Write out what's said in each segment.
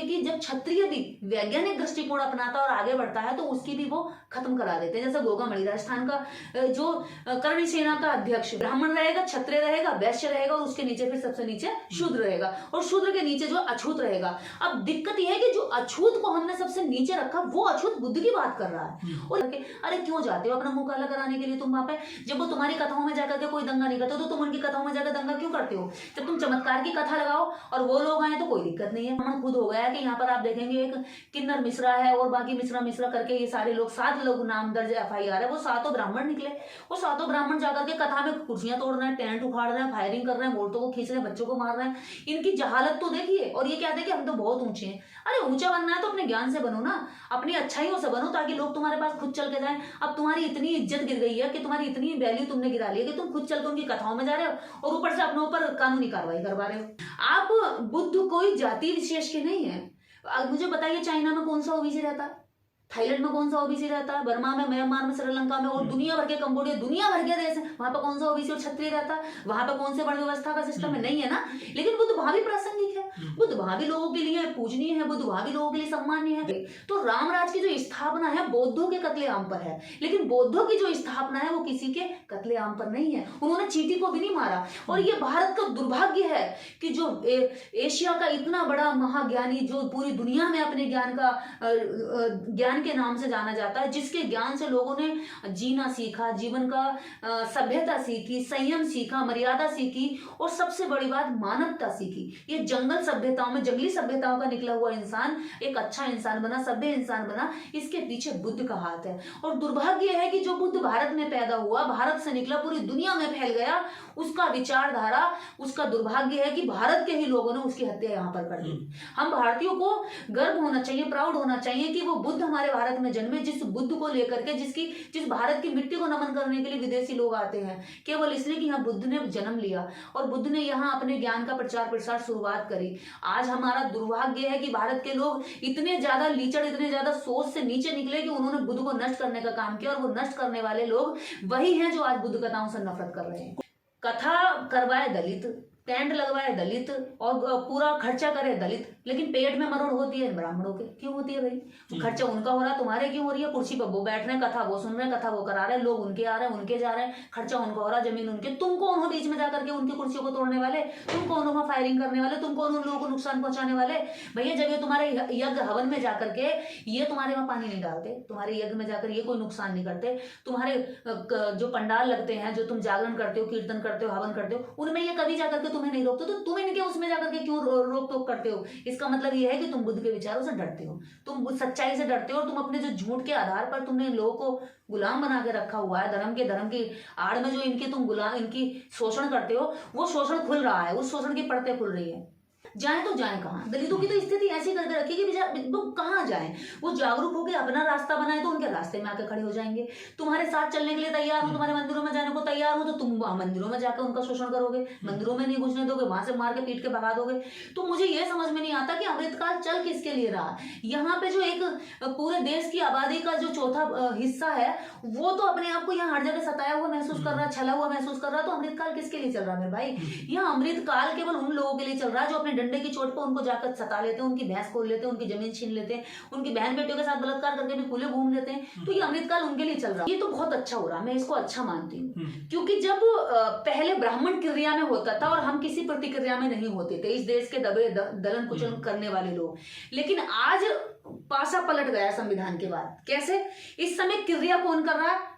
सोचिए कि जब क्षत्रिय भी वैज्ञानिक दृष्टिकोण अपनाता है और आगे बढ़ता है तो उसकी भी वो खत्म करा देते हैं। जैसे गोगामणि राजस्थान का जो करणी सेना का अध्यक्ष ब्राह्मण रहेगा, क्षत्रिय रहेगा, वैश्य रहेगा और उसके नीचे फिर सबसे नीचे शूद्र रहेगा और शूद्र के नीचे जो अछूत रहेगा। अब दिक्कत यह है कि जो अछूत को हमने सबसे नीचे रखा वो अछूत बुद्ध की बात कर रहा है। और अरे क्यों जाते हो अपना मुंह काला कराने के लिए तुम वहां पे? जब वो तुम्हारी कथाओं में जाकर के कोई दंगा नहीं करते तो तुम उनकी कथाओं में जाकर दंगा क्यों करते हो? जब तुम चमत्कार की कथा लगाओ और वो लोग आए तो कोई दिक्कत नहीं है। हम खुद हो गया कि यहाँ पर आप देखेंगे एक किन्नर मिश्रा है और बाकी मिश्रा मिश्रा करके ये सारे लोग 7 लोग नाम दर्ज FIR है, वो 7 ब्राह्मण निकले। वो 7 ब्राह्मण जाकर के कथा में कुर्सियां तोड़ रहे हैं, टेंट उखाड़ रहे हैं, फायरिंग कर रहे हैं, औरतों को खींच रहे हैं, बच्चों को मार रहे हैं। इनकी जहालत तो देखिए। और ये कहते हैं कि हम तो बहुत ऊंचे हैं। अरे ऊंचा बनना है तो अपने ज्ञान से बनो ना, अपनी अच्छाइयों से बनो ताकि लोग तुम्हारे पास खुद चल के जाएं। अब तुम्हारी इतनी इज्जत गिर गई है कि तुम्हारी इतनी वैल्यू तुमने गिरा ली है कि तुम खुद चल के उनकी कथाओं में जा रहे हो और ऊपर से अपने ऊपर कानूनी कार्रवाई करवा रहे हो। आप बुद्ध कोई जाति विशेष के नहीं है। मुझे बताइए चाइना में कौन सा ओबीसी रहता है? थाईलैंड में कौन सा ओबीसी रहता है? बर्मा में, म्यांमार में, श्रीलंका में और दुनिया भर के कंबोडिया, दुनिया भर के देश है, वहां पर कौन सा ओबीसी और क्षत्रिय रहता है? वहां पर कौन से वर्ण व्यवस्था का सिस्टम है? नहीं है ना। लेकिन बुद्ध वहां भी प्रासंगिक है, बुद्ध वहां भी लोगों के लिए पूजनीय है, बुद्ध वहां भी लोगों के लिए सम्मानीय है। तो रामराज की जो स्थापना है बौद्धों के कत्लेआम पर है, लेकिन बौद्धों की जो स्थापना है वो किसी के कत्लेआम पर नहीं है। उन्होंने चींटी को भी नहीं मारा। और ये भारत का दुर्भाग्य है कि जो एशिया का इतना बड़ा महाज्ञानी जो पूरी दुनिया में अपने ज्ञान के नाम से जाना जाता है, जिसके ज्ञान से लोगों ने जीना सीखा, जीवन का सभ्यता सीखी, संयम सीखा, मर्यादा सीखी और सबसे बड़ी बात मानवता सीखी। ये जंगल सभ्यताओं में, जंगली सभ्यताओं का निकला हुआ इंसान एक अच्छा इंसान बना, सभ्य इंसान बना, इसके पीछे बुद्ध का हाथ है। और दुर्भाग्य है कि जो बुद्ध भारत में पैदा हुआ, भारत से निकला, पूरी दुनिया में फैल गया, उसका विचारधारा, उसका दुर्भाग्य है कि भारत के ही लोगों ने उसकी हत्या यहाँ पर कर दी। हम भारतीयों को गर्व होना चाहिए, प्राउड होना चाहिए कि वो बुद्ध हमारे भारत में जन्मे, जिस बुद्ध को लेकर के जिस भारत की मिट्टी को नमन करने के लिए विदेशी लोग आते हैं केवल इसलिए कि यहाँ बुद्ध ने जन्म लिया और बुद्ध ने यहाँ अपने ज्ञान का प्रचार प्रसार शुरुआत करी। आज हमारा दुर्भाग्य है कि भारत के लोग इतने ज्यादा लीचड़, इतने ज्यादा सोच से नीचे निकले कि उन्होंने बुद्ध को नष्ट करने का काम किया और वो नष्ट करने वाले लोग वही हैं जो आज बुद्ध कथाओं से नफरत कर रहे हैं। कथा करवाए दलित, टेंट लगवाए दलित और पूरा खर्चा करे दलित, लेकिन पेट में मरोड़ होती है ब्राह्मणों के। क्यों होती है भाई? खर्चा उनका हो रहा है, तुम्हारे क्यों हो रही है? कुर्सी पर वो बैठ रहे हैं, कथा वो सुन रहे हैं, कथा वो करा रहे हैं, लोग उनके आ रहे हैं, उनके जा रहे हैं, खर्चा उनका हो रहा है, जमीन उनके। तुम कौन हो बीच में जाकर के उनकी कुर्सियों को तोड़ने वाले? तुम कौन हो फायरिंग करने वाले? तुम कौन उन लोगों को नुकसान पहुंचाने वाले? भैया जब ये तुम्हारे यज्ञ हवन में जाकर के ये तुम्हारे वहां पानी नहीं डालते, तुम्हारे यज्ञ में जाकर ये कोई नुकसान नहीं करते, तुम्हारे जो पंडाल लगते हैं, जो तुम जागरण करते हो, कीर्तन करते हो, हवन करते हो, उनमें ये कभी जाकर के तुम्हें नहीं रोकते, तो तुम इनके उसमें जाकर के क्यों रोक टोक करते हो? इसका मतलब ये है कि तुम बुद्ध के विचारों से डरते हो, तुम सच्चाई से डरते हो और तुम अपने जो झूठ के आधार पर तुमने लोगों को गुलाम बना के रखा हुआ है, धर्म की आड़ में जो इनके तुम गुलाम, इनकी शोषण करते हो, वो शोषण खुल रहा है, उस शोषण की परतें खुल रही है। जाए तो जाए कहाँ? दलितों की तो स्थिति ऐसी करके रखी कि वो कहाँ जाए? वो जागरूक होकर अपना रास्ता बनाए तो उनके रास्ते में आकर खड़े हो जाएंगे। तुम्हारे साथ चलने के लिए तैयार हो, तुम्हारे मंदिरों में जाने को तैयार हो, तो तुम मंदिरों में जाकर उनका शोषण करोगे, मंदिरों में नहीं घुसने दोगे, वहां से मार के पीट के भगा दोगे। तो मुझे ये समझ में नहीं आता कि अमृतकाल चल किसके लिए रहा। यहाँ पे जो एक पूरे देश की आबादी का जो चौथा हिस्सा है वो तो अपने आप को यहाँ हर जगह सताया हुआ महसूस कर रहा है, छला हुआ महसूस कर रहा है। तो अमृतकाल किसके लिए चल रहा है मेरे भाई? यहाँ अमृतकाल केवल उन लोगों के लिए चल रहा है जो अपने डंडे की चोट पर उनको जाकर सता लेते हैं, उनकी भैंस खोल लेते हैं, उनकी जमीन छीन लेते हैं, उनकी बहन बेटियों के साथ बलात्कार करके भी खुले घूम लेते हैं। तो ये अमृतकाल उनके लिए चल रहा है। ये तो बहुत अच्छा हो रहा, मैं इसको अच्छा मानती हूँ, क्योंकि जब पहले ब्राह्मण क्रिया में होता था और हम किसी प्रतिक्रिया में नहीं होते थे, इस देश के दबे दलन कुचलन करने वाले लोग, लेकिन आज पासा पलट गया संविधान के बाद। कैसे? इस समय क्रिया कौन कर रहा है?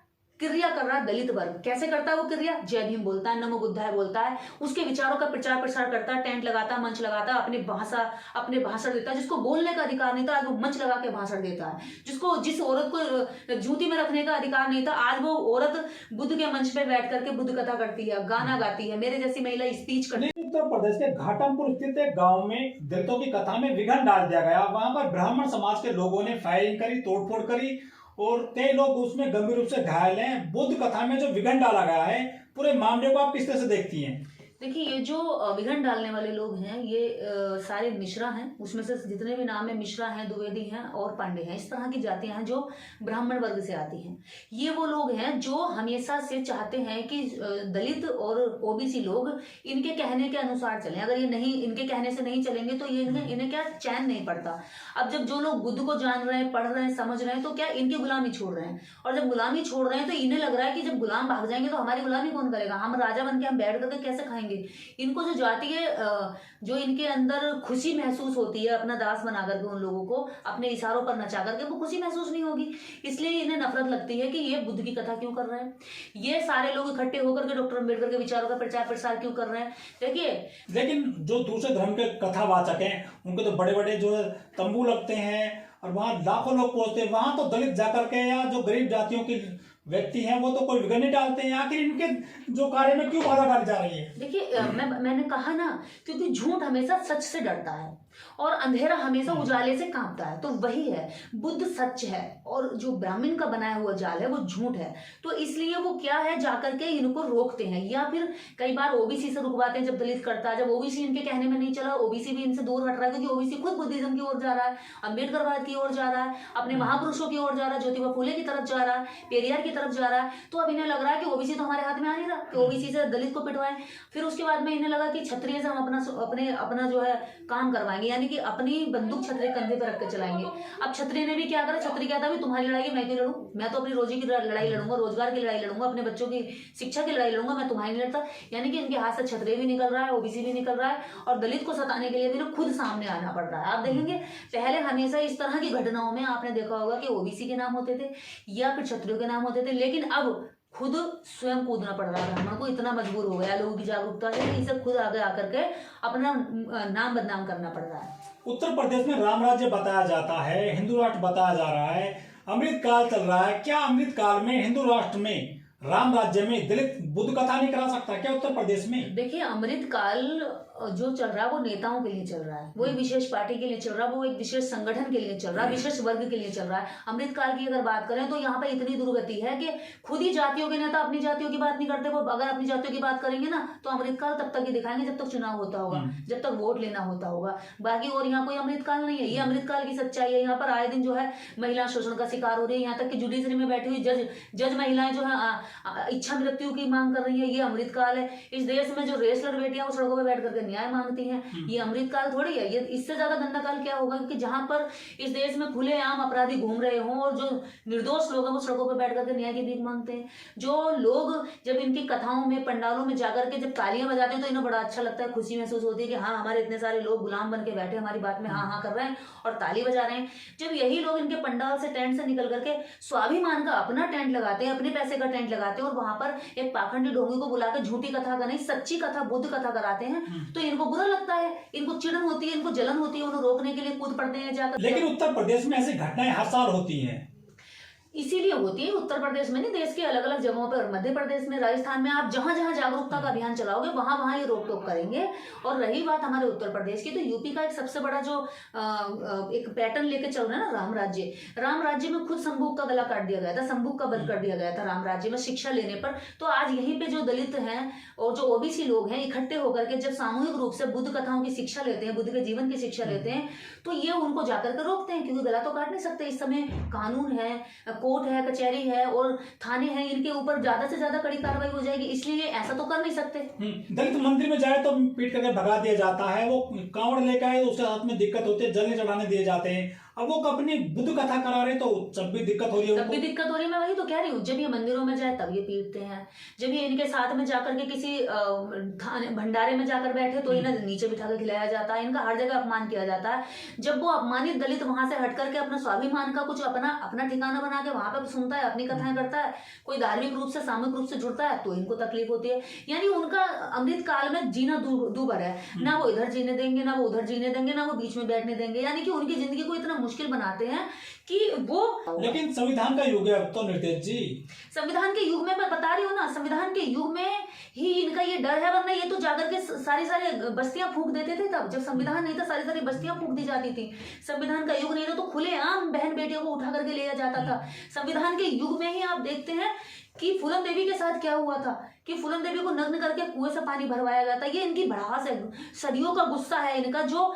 क्रिया कर रहा है दलित वर्ग। कैसे करता है वो क्रिया? जय भीम बोलता है, नमो बुद्धाय बोलता है, उसके विचारों का प्रचार प्रसार करता है, टेंट लगाता है, मंच लगाता है, अपने भाषण देता है। जिसको बोलने का अधिकार नहीं था आज वो मंच लगा के भाषण देता है। जिस औरत को जूती में रखने का अधिकार नहीं था आज वो औरत बुद्ध के मंच पे बैठ करके बुद्ध कथा करती है, गाना गाती है, मेरे जैसी महिला स्पीच करती है। उत्तर प्रदेश के घाटमपुर स्थित एक गांव में दलितों की कथा में विघन डाल दिया गया। वहां पर ब्राह्मण समाज के लोगों ने फायरिंग करी, तोड़फोड़ करी और कई लोग उसमें गंभीर रूप से घायल हैं। बुद्ध कथा में जो विघन डाला गया है, पूरे मामले को आप किस तरह से देखती हैं? देखिए, ये जो विघन डालने वाले लोग हैं, ये सारे मिश्रा हैं। उसमें से जितने भी नाम है, मिश्रा हैं, द्विवेदी हैं और पांडे हैं। इस तरह की जातियां हैं जो ब्राह्मण वर्ग से आती हैं। ये वो लोग हैं जो हमेशा से चाहते हैं कि दलित और ओबीसी लोग इनके कहने के अनुसार चलें। अगर ये नहीं, इनके कहने से नहीं चलेंगे तो ये इन्हें क्या चैन नहीं पड़ता। अब जब जो लोग बुद्ध को जान रहे हैं, पढ़ रहे हैं, समझ रहे हैं, तो क्या इनकी गुलामी छोड़ रहे हैं। और जब गुलामी छोड़ रहे हैं तो इन्हें लग रहा है कि जब गुलाम भाग जाएंगे तो हमारी गुलामी कौन करेगा, हम राजा बन के हम बैठ करके कैसे खाएंगे। इनको जो जातीय जो इनके अंदर खुशी महसूस होती है अपना दास बना करके उन लोगों को अपने इशारों पर नचा करके, वो खुशी महसूस नहीं होगी। इसलिए इन्हें नफरत लगती है कि ये बुद्ध की कथा क्यों कर रहे हैं, ये सारे लोग इकट्ठे होकर के डॉक्टर अम्बेडकर के विचारों का प्रचार प्रसार क्यों कर रहे हैं। देखिए, लेकिन जो दूसरे धर्म के कथावाचक हैं उनके तो बड़े बड़े जो है तंबू लगते हैं और वहां लाखों लोग पहुंचते हैं। वहां तो दलित जाकर के या जो गरीब जातियों की व्यक्ति हैं वो तो कोई विघन नहीं डालते हैं। आखिर इनके जो कार्य में क्यों बाधा डाली जा रही है? देखिए, मैंने कहा ना, क्योंकि झूठ हमेशा सच से डरता है और अंधेरा हमेशा उजाले से कांपता है। तो वही है, बुद्ध सच है और जो ब्राह्मण का बनाया हुआ जाल है वो झूठ है। तो इसलिए वो क्या है, जाकर के इनको रोकते हैं या फिर कई बार ओबीसी से रुकवाते हैं। जब दलित करता है, जब ओबीसी इनके कहने में नहीं चला, ओबीसी भी इनसे दूर हट रहा है, क्योंकि ओबीसी खुद बुद्धिज्म की ओर जा रहा है, अम्बेडकरवाद की ओर जा रहा है, अपने महापुरुषों की ओर जा रहा है, ज्योतिबा फुले की तरफ जा रहा है, पेरियार की तरफ जा रहा है। तो अब इन्हें लग रहा है कि ओबीसी तो हमारे हाथ में आ नहीं रहा कि ओबीसी से दलित को पिटवाएं। फिर उसके बाद में इन्हें लगा कि क्षत्रिय से हम अपना जो है काम करवाएंगे, यानी कि अपनी बंदूक क्षत्रिय कंधे पर रख के चलाएंगे। अब क्षत्रिय ने भी क्या करा, क्षत्रिय क्या था, भी तुम्हारी लड़ाई मैं क्यों लड़ूं, मैं तो अपनी रोजी की लड़ाई लड़ूंगा, रोजगार की लड़ाई लड़ूंगा, अपने बच्चों की शिक्षा की लड़ाई लड़ूंगा, मैं तुम्हारी नहीं लड़ता। यानी कि इनके हाथ से क्षत्रिय भी निकल रहा है, ओबीसी भी निकल रहा है और दलित को सताने के लिए भी खुद सामने आना पड़ रहा है। आप देखेंगे पहले हमेशा इस तरह की घटनाओं में आपने देखा होगा कि ओबीसी के नाम होते थे या फिर क्षत्रियों के नाम होते थे, लेकिन अब खुद स्वयं कूदना पड़ रहा है ब्राह्मण को। इतना मजबूर हो गया लोगों की जागरूकता से कि इसे खुद आगे आकर के अपना नाम बदनाम करना पड़ रहा है। उत्तर प्रदेश में राम राज्य बताया जाता है, हिंदू राष्ट्र बताया जा रहा है, अमृत काल चल रहा है। क्या अमृत काल में हिंदू राष्ट्र में, राम राज्य में दलित बुद्ध कथा नहीं करा सकता क्या उत्तर प्रदेश में? देखिए, अमृत काल जो चल रहा है वो नेताओं के लिए चल रहा है, वो एक विशेष पार्टी के लिए चल रहा है, वो एक विशेष संगठन के लिए चल रहा है, विशेष वर्ग के लिए चल रहा है। अमृत काल की अगर बात करें तो यहाँ पर इतनी दुर्गति है कि खुद ही जातियों के नेता अपनी जातियों की बात नहीं करते। वो अगर अपनी जातियों की बात करेंगे ना तो अमृत काल तब तक ही दिखाएंगे जब तक चुनाव होता होगा, जब तक वोट लेना होता होगा। बाकी और यहाँ कोई अमृत काल नहीं है। ये अमृत काल की सच्चाई है। यहाँ पर आए दिन जो है महिला शोषण का शिकार हो रही है, यहाँ तक कि जुडिशरी में बैठी हुई जज महिलाएं जो है इच्छा मृत्यु की मांग कर रही है। ये अमृत काल है। इस देश में जो रेसलर बेटियां वो सड़कों पर बैठ करके न्याय मांगती हैं, ये अमृत काल थोड़ी है। ये इससे ज्यादा गंदा काल क्या होगा कि जहां पर इस देश में खुलेआम अपराधी घूम रहे हों और जो निर्दोष लोग हैं वो सड़कों पर बैठ करके न्याय की भीख मांगते हैं। जो लोग जब इनकी कथाओं में, पंडालों में जाकर के जब तालियां बजाते हैं तो इन्हें बड़ा अच्छा लगता है, खुशी महसूस होती है कि हाँ, हमारे इतने सारे लोग गुलाम बन के बैठे हमारी बात में हाँ हाँ कर रहे हैं और ताली बजा रहे हैं। जब यही लोग इनके पंडाल से, टेंट से निकल करके स्वाभिमान का अपना टेंट लगाते हैं, अपने पैसे का टेंट लगाते हैं और वहां पर एक पाखंडी ढोंगी को बुलाकर झूठी कथा का नहीं, सच्ची कथा, बुद्ध कथा कराते हैं, तो इनको बुरा लगता है, इनको चिढ़न होती है, इनको जलन होती है, उन्हें रोकने के लिए कूद पड़ते हैं जाकर। लेकिन उत्तर प्रदेश में ऐसी घटनाएं हर साल होती हैं। इसीलिए होती है उत्तर प्रदेश में नहीं, देश के अलग अलग जगहों पर, मध्य प्रदेश में, राजस्थान में, आप जहां जहां जागरूकता का अभियान चलाओगे वहां वहां ये रोक टोक करेंगे। और रही बात हमारे उत्तर प्रदेश की, तो यूपी का एक सबसे बड़ा जो एक पैटर्न लेके चल रहा है ना, राम राज्य में खुद संभोग का गला काट दिया गया था, संभोग का बल कर दिया गया था राम राज्य में शिक्षा लेने पर। तो आज यहीं पे जो दलित हैं और जो ओबीसी लोग हैं इकट्ठे होकर के जब सामूहिक रूप से बुद्ध कथाओं की शिक्षा लेते हैं, बुद्ध के जीवन की शिक्षा लेते हैं, तो ये उनको जाकर के रोकते हैं, क्योंकि गला तो काट नहीं सकते। इस समय कानून है, कोर्ट है, कचहरी है और थाने हैं, इनके ऊपर ज्यादा से ज्यादा कड़ी कार्रवाई हो जाएगी, इसलिए ऐसा तो कर नहीं सकते। दलित मंदिर में जाए तो पीट करके भगा दिया जाता है, वो कांवड़ लेकर आए तो उसके हाथ में दिक्कत होती है, जलने चढ़ाने दिए जाते हैं। अब वो अपनी बुद्ध कथा करा रहे तो जब भी दिक्कत हो रही है, तब भी दिक्कत हो रही है। मैं वही तो कह रही हूँ, जब ये मंदिरों में जाए तब ये पीटते हैं, जब ये इनके साथ में जाकर के किसी भंडारे में जाकर बैठे तो इन्हें नीचे बिठा कर खिलाया जाता है, इनका हर जगह अपमान किया जाता है। जब वो अपमानित दलित वहां से हट करके अपना स्वाभिमान का कुछ अपना ठिकाना बना के वहां पर सुनता है, अपनी कथाएं करता है, कोई धार्मिक रूप से, सामूहिक रूप से जुड़ता है, तो इनको तकलीफ होती है। यानी उनका अमृत काल में जीना दूभर है, ना वो इधर जीने देंगे, ना वो उधर जीने देंगे, ना वो बीच में बैठने देंगे। यानी कि उनकी जिंदगी को इतना मुश्किल बनाते हैं कि वो। लेकिन संविधान का युग है अब तो निर्देश जी, संविधान के युग में मैं बता रही हूँ ना, संविधान के युग में ही इनका ये डर है, वरना ये तो जाकर के सारी बस्तियां फूंक देते थे। तब जब संविधान नहीं था सारी बस्तियां फूंक दी जाती थी। संविधान का युग नहीं था तो खुलेआम बहन बेटियों को उठा करके ले जाता था। संविधान के युग में ही आप देखते हैं कि फूलन देवी के साथ क्या हुआ था कि फूलन देवी को नग्न करके कुएं से पानी भरवाया गया था। ये इनकी भड़ास है, सदियों का गुस्सा है इनका, जो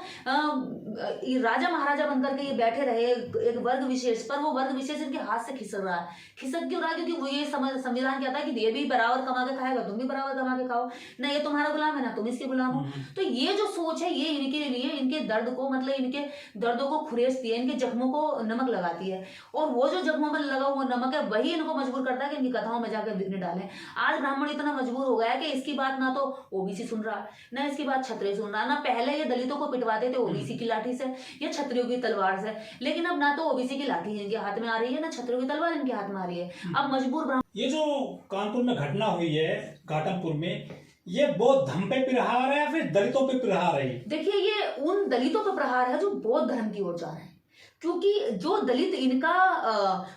ये राजा महाराजा बनकर के ये बैठे रहे एक वर्ग विशेष पर, वो वर्ग विशेष इनके हाथ से खिसक रहा है। खिसक क्यों रहा है? क्योंकि वो ये संविधान कहता है कि ये भी बराबर कमा के खाएगा, तुम भी बराबर कमा के खाओ, ना ये तुम्हारा गुलाम है ना तुम इसके गुलाम हो। तो ये जो सोच है ये इनके लिए इनके दर्द को, मतलब इनके दर्दों को खुरेसती है, इनके जख्मों को नमक लगाती है, और वो जो जख्मों में लगा हुआ नमक है वही इनको मजबूर करता है कि इनकी कथाओं में जाकर विघ्न डालें। आज ब्राह्मण इतना मजबूर हो गया है कि इसकी बात ना तो ओबीसी सुन रहा, ना इसकी बात क्षत्रिय सुन रहा, ना पहले ये दलितों को पिटवाते थे ओबीसी की लाठी से या क्षत्रियों की तलवार से, लेकिन अब ना तो ओबीसी की लाठी इनके हाथ में आ रही है, ना क्षत्रियों की तलवार इनके हाथ में आ रही है। अब मजबूर ब्राह्मण। ये जो कानपुर में घटना हुई है घाटमपुर में, ये बौद्ध धर्म पे प्रहार है या फिर दलितों पे प्रहार है? देखिए ये उन दलितों पर प्रहार है जो बौद्ध धर्म की ओर जा रहे हैं, क्योंकि जो दलित इनका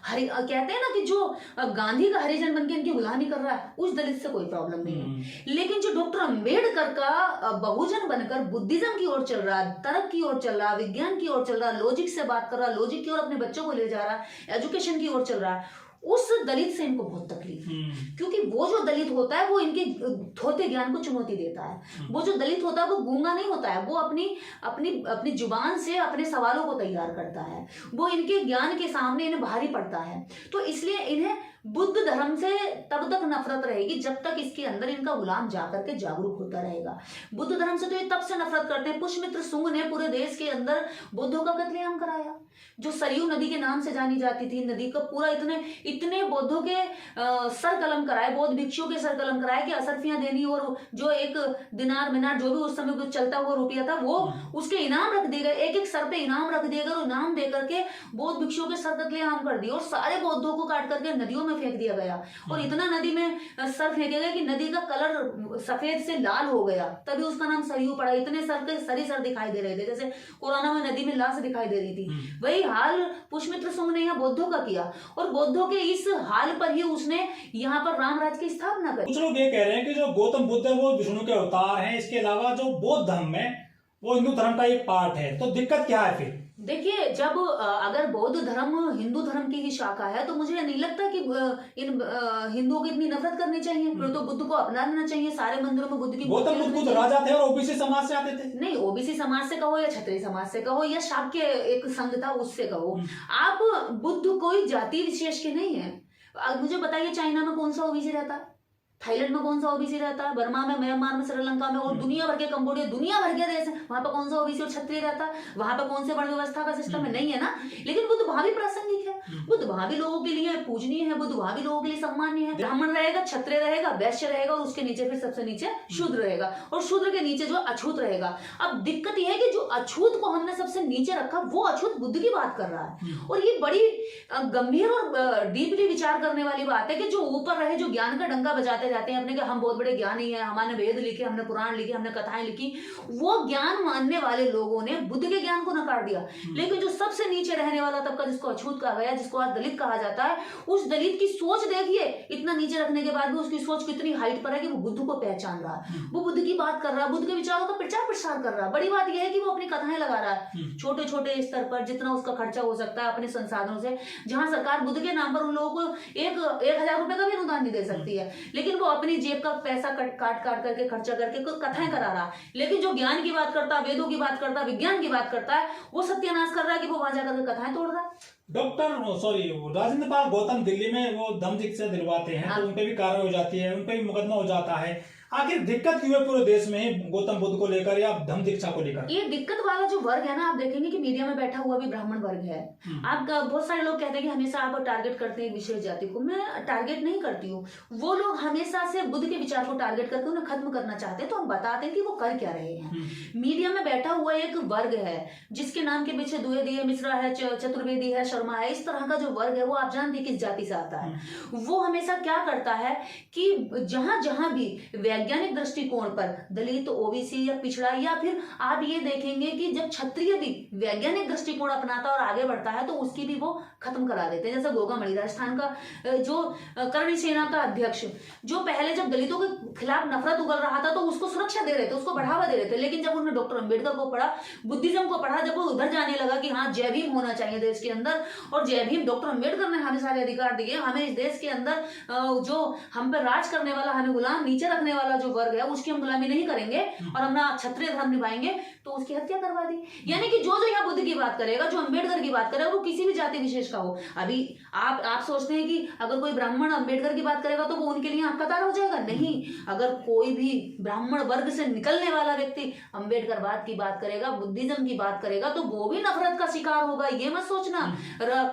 कहते हैं ना कि जो गांधी का हरिजन बनके इनकी गुलामी कर रहा है, उस दलित से कोई प्रॉब्लम नहीं है। लेकिन जो डॉक्टर अंबेडकर का बहुजन बनकर बुद्धिज्म की ओर चल रहा है, तर्क की ओर चल रहा है, विज्ञान की ओर चल रहा है, लॉजिक से बात कर रहा है, लॉजिक की ओर अपने बच्चों को ले जा रहा है, एजुकेशन की ओर चल रहा है, उस दलित से इनको बहुत तकलीफ है। क्योंकि वो जो दलित होता है वो इनके थोथे ज्ञान को चुनौती देता है। वो जो दलित होता है वो गूंगा नहीं होता है, वो अपनी अपनी अपनी जुबान से अपने सवालों को तैयार करता है, वो इनके ज्ञान के सामने इन्हें भारी पड़ता है। तो इसलिए इन्हें बुद्ध धर्म से तब तक नफरत रहेगी जब तक इसके अंदर इनका गुलाम जाकर के जागरूक होता रहेगा। बुद्ध धर्म से तो ये तब से नफरत करते हैं। पुष्यमित्र शुंग ने पूरे देश के अंदर बुद्धों का कत्लेआम कराया, जो सरयू नदी के नाम से जानी जाती थी नदी का, पूरा इतने बौद्धों के सर कलम कराए, बौद्ध भिक्षुओं के सर कलम कराए कि असरफियां देनी, और जो एक दिनार मिनार जो भी उस समय कुछ चलता हुआ रुपया था वो उसके इनाम रख दिए गए, एक एक सर पे इनाम रख दिए गए, और इनाम दे करके बौद्ध भिक्षुओं के सर कत्लेआम कर दिए, और सारे बौद्धों को काट करके नदियों में फेंक दिया गया। और इतना नदी में सर फेंके गए कि नदी का कलर सफेद से लाल हो गया, तभी उसका नाम सरयू पड़ा। इतने सर के सरी सर दिखाई दे रहे थे, जैसे कोरोना में नदी में लाश दिखाई दे रही थी। वही हाल पुष्यमित्र शुंग ने यहाँ बौद्धों का किया, और बौद्धों के इस हाल पर ही उसने यहाँ पर रामराज की स्थापना करी। कुछ लोग ये कह रहे हैं कि जो गौतम बुद्ध है वो विष्णु के अवतार हैं, इसके अलावा जो बौद्ध धर्म है वो हिंदू धर्म का एक पार्ट है, तो दिक्कत क्या है फिर? देखिए जब अगर बौद्ध धर्म हिंदू धर्म की ही शाखा है तो मुझे नहीं लगता कि इन हिंदुओं की इतनी नफरत करनी चाहिए, फिर तो बुद्ध को अपना लेना चाहिए। सारे मंदिरों में बुद्ध की गौतम बुद्ध खुद राजा थे और ओबीसी समाज से आते थे। नहीं, ओबीसी समाज से कहो या क्षत्रिय समाज से कहो या शाक्य एक संघ था उससे कहो, आप बुद्ध कोई जाति विशेष के नहीं है। मुझे बताइए चाइना में कौन सा ओबीसी रहता है, थाईलैंड में कौन सा ओबीसी रहता है, बर्मा में, म्यांमार में, श्रीलंका में, और दुनिया भर के कंबोडिया, दुनिया भर के देश है, वहां पर कौन सा ओबीसी और क्षत्रिय रहता है? वहां पर कौन से वर्ण व्यवस्था का सिस्टम है? नहीं है ना। लेकिन बुद्ध वहां भी प्रासंगिक है, बुद्ध वहां भी लोगों के लिए पूजनीय है, बुद्ध वहां भी लोगों के लिए सम्मानीय है। ब्राह्मण रहेगा, क्षत्रिय रहेगा, वैश्य रहेगा, और उसके नीचे फिर सबसे नीचे शूद्र रहेगा, और शूद्र के नीचे जो अछूत रहेगा। अब दिक्कत यह है कि जो अछूत को हमने सबसे नीचे रखा वो अछूत बुद्ध की बात कर रहा है, और ये बड़ी गंभीर और डीपली विचार करने वाली बात है कि जो ऊपर रहे, जो ज्ञान का डंका बजाते जाते हैं अपने कि हम बहुत बड़े ज्ञानी हैं, हमारे वेद लिखे, हमने पुराण लिखे, हमने कथाएं लिखी, वो ज्ञान मानने वाले लोगों ने बुद्ध के ज्ञान को नकार दिया। लेकिन जो सबसे नीचे रहने वाला तबका, जिसको अछूत कहा गया, जिसको आज दलित कहा जाता है, उस दलित की सोच देखिए, इतना नीचे रखने के बाद भी उसकी सोच कितनी हाइट पर है कि वो बुद्ध को पहचान रहा है, वो बुद्ध की बात कर रहा है, बुद्ध के विचारों का प्रचार प्रसार कर रहा है। बड़ी बात यह है कि वो अपनी कथाएं लगा रहा है छोटे छोटे स्तर पर, जितना उसका खर्चा हो सकता है अपने संसाधनों से। जहां सरकार बुद्ध के नाम पर उन लोगों को 1,000 रुपए का भी अनुदान नहीं दे सकती है, लेकिन वो अपनी जेब का पैसा काट करके खर्चा करके कुछ कथाएं करा रहा है। लेकिन जो ज्ञान की बात करता है, वेदों की बात करता है, विज्ञान की बात करता है, वो सत्यानाश कर रहा है कि वो वहां जाकर के कथाएं तोड़ रहा है। राजेंद्र पाल गौतम दिल्ली में वो दम दीक्षा दिलवाते हैं, तो उनपे भी कार्रवाई हो जाती है, उनपे भी मुकदमा हो जाता है। आखिर दिक्कत क्यों है पूरे देश में गौतम बुद्ध को लेकर या धम्म दीक्षा को लेकर? ये दिक्कत वाला जो वर्ग है ना, आप देखेंगे कि मीडिया में बैठा हुआ भी ब्राह्मण वर्ग है। आप बहुत सारे लोग कहते हैं कि हमेशा आप टारगेट करते हैं विशेष जाति को। मैं टारगेट नहीं करती हूँ, वो लोग हमेशा से बुद्ध के विचार को टारगेट करके उन्हें खत्म करना चाहते हैं, तो हम बताते हैं कि वो कर क्या रहे हैं। मीडिया में बैठा हुआ एक वर्ग है जिसके नाम के पीछे द्विवेदी है, मिश्रा है, चतुर्वेदी है, शर्मा है, इस तरह का जो वर्ग है वो आप जानते हैं किस जाति से आता है। वो हमेशा क्या करता है कि जहां जहां भी वैज्ञानिक दृष्टिकोण पर दलित, ओबीसी या पिछड़ा, या फिर आप ये देखेंगे कि जब क्षत्रिय भी वैज्ञानिक दृष्टिकोण अपनाता और आगे बढ़ता है तो उसकी भी वो खत्म करा देते हैं। जैसे गोगामणि राजस्थान का जो करणी सेना का अध्यक्ष, जो पहले जब दलितों के खिलाफ नफरत उगल रहा था तो उसको सुरक्षा दे रहे थे, उसको बढ़ावा दे रहे थे, लेकिन जब उन्होंने डॉक्टर अंबेडकर को पढ़ा, बुद्धिज्म को पढ़ा, जब वो उधर जाने लगा कि हाँ जय भीम होना चाहिए देश के अंदर, और जय भीम, डॉक्टर अंबेडकर ने हमें सारे अधिकार दिए, हमें इस देश के अंदर जो हम पे राज करने वाला, हमें गुलाम नीचे रखने वाला जो वर्ग है उसकी हम गुलामी नहीं करेंगे और हम ना क्षत्रिय धर्म निभाएंगे, तो उसकी हत्या करवा दी। यानी कि जो यहाँ बुद्ध की बात करेगा, जो अंबेडकर की बात करेगा, वो किसी भी जाति विशेष का हो। अभी आप सोचते हैं कि अगर कोई ब्राह्मण अंबेडकर की बात करेगा तो वो उनके लिए कतार हो जाएगा? नहीं, अगर कोई भी ब्राह्मण वर्ग से निकलने वाला व्यक्ति अंबेडकरवाद की बात करेगा, बुद्धिज्म की बात करेगा, तो वो भी नफरत का शिकार होगा। ये मत सोचना।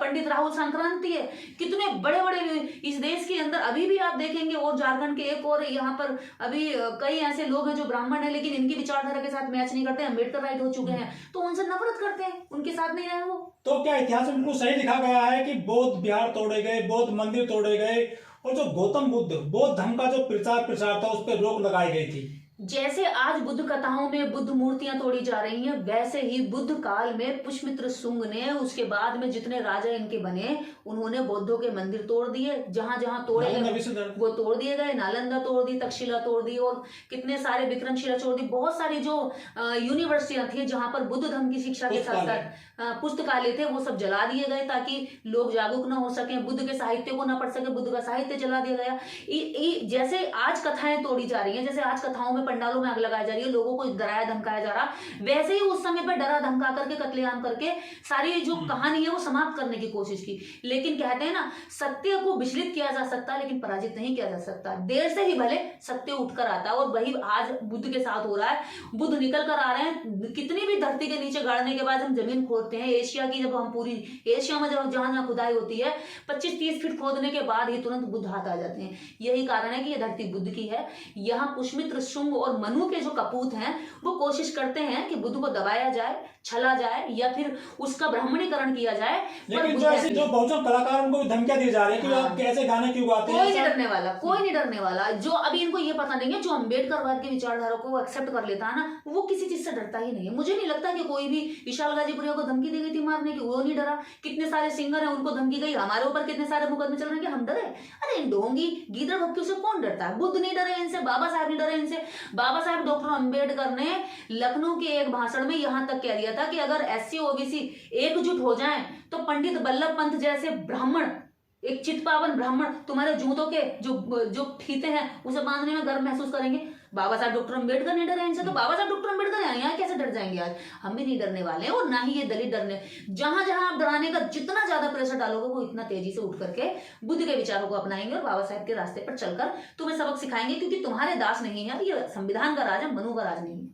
पंडित राहुल संक्रांति है, कितने बड़े बड़े इस देश के अंदर अभी भी आप देखेंगे, और झारखंड के एक और यहाँ पर अभी कई ऐसे लोग हैं जो ब्राह्मण है लेकिन इनकी विचारधारा के साथ मैच नहीं करते, अंबेडकर राइट हो चुके हैं, तो उनसे नफरत करते हैं, उनके साथ नहीं रहे वो। तो क्या इतिहास में बिल्कुल सही लिखा गया है कि बौद्ध विहार तोड़े गए, बौद्ध मंदिर तोड़े गए, और जो गौतम बुद्ध बौद्ध धर्म का जो प्रचार था उस पर रोक लगाई गई थी? जैसे आज बुद्ध कथाओं में बुद्ध मूर्तियां तोड़ी जा रही हैं, वैसे ही बुद्ध काल में पुष्यमित्र शुंग ने, उसके बाद में जितने राजा इनके बने, उन्होंने बौद्धों के मंदिर तोड़ दिए, जहां जहां तोड़े गए वो तोड़ दिए गए। नालंदा तोड़ दी, तक्षशिला तोड़ दी, और कितने सारे विक्रमशिला तोड़ दी। बहुत सारी जो यूनिवर्सिटियां थी जहां पर बुद्ध धर्म की शिक्षा के साथ साथ पुस्तकालय थे, वो सब जला दिए गए ताकि लोग जागरूक न हो सके, बुद्ध के साहित्य को न पढ़ सके, बुद्ध का साहित्य जला दिया गया। जैसे आज कथाएं तोड़ी जा रही हैं, जैसे आज कथाओं में पंडालों में आग लगाई जा रही है, लोगों को डराया धमकाया जा रहा, वैसे ही उस समय पर डरा धमका करके, कत्लेआम करके सारी जो कहानी है वो समाप्त करने की कोशिश की। लेकिन कहते हैं ना, सत्य को विचलित किया जा सकता लेकिन पराजित नहीं किया जा सकता। देर से ही भले सत्य उठकर आता है, और वही आज बुद्ध के साथ हो रहा है। बुद्ध निकल कर आ रहे हैं, कितनी भी धरती के नीचे गाड़ने के बाद हम जमीन खोदते हैं, एशिया की जब हम पूरी एशिया में जब जहां जहां खुदाई होती है 25-30 फीट खोदने के बाद ही तुरंत बुद्ध हाथ आ जाते हैं। यही कारण है कि यह धरती बुद्ध की है। यहाँ पुष्यमित्र शुंग और मनु के जो कपूत हैं वो कोशिश करते हैं कि बुद्ध को दबाया जाए, छला जाए, या फिर उसका ब्राह्मणीकरण किया जाए। लेकिन जो ऐसे जो बहुजन कलाकार उनको भी धमकियां दी जा रही है कि आप कैसे गाने क्यों गाते हैं? कोई नहीं डरने वाला, कोई नहीं डरने वाला। जो अभी इनको ये पता नहीं है, जो अंबेडकरवाद की विचारधारा को एक्सेप्ट कर लेता है ना, वो किसी चीज से डरता ही नहीं है। मुझे नहीं लगता कि कोई भी विशाल गाजीपुरिया को धमकी दी गई थी मारने की, वो नहीं डरा। कितने सारे सिंगर हैं उनको धमकी गई, हमारे ऊपर कितने सारे मुकदमे चल रहे हैं कि हम डरे? अरे इन ढोंगी गीदड़ भक्तियों से कौन डरता है? बुद्ध नहीं डरे इनसे, बाबा साहब नहीं डरे इनसे। बाबा साहब डॉक्टर अंबेडकर ने लखनऊ के एक भाषण में यहां तक कह दिया था कि अगर एससी ओबीसी एकजुट हो जाएं तो पंडित बल्लभ पंत जैसे ब्राह्मण, एक चितपावन ब्राह्मण, तुम्हारे जूतों के जो फीते हैं उसे बांधने में गर्व महसूस करेंगे। बाबा साहब डॉक्टर अंबेडकर नहीं डरे इनसे, तो बाबा साहब डॉक्टर अंबेडकर हैं, यहाँ कैसे डर जाएंगे? आज हम भी नहीं डरने वाले हैं, और ना ही ये दलित डरने। जहां जहां आप डराने का जितना ज्यादा प्रेशर डालोगे, वो इतना तेजी से उठ करके बुद्ध के विचारों को अपनाएंगे और बाबा साहब के रास्ते पर चलकर तुम्हें सबक सिखाएंगे, क्योंकि तुम्हारे दास नहीं है। ये संविधान का राज है, मनु का राज नहीं है।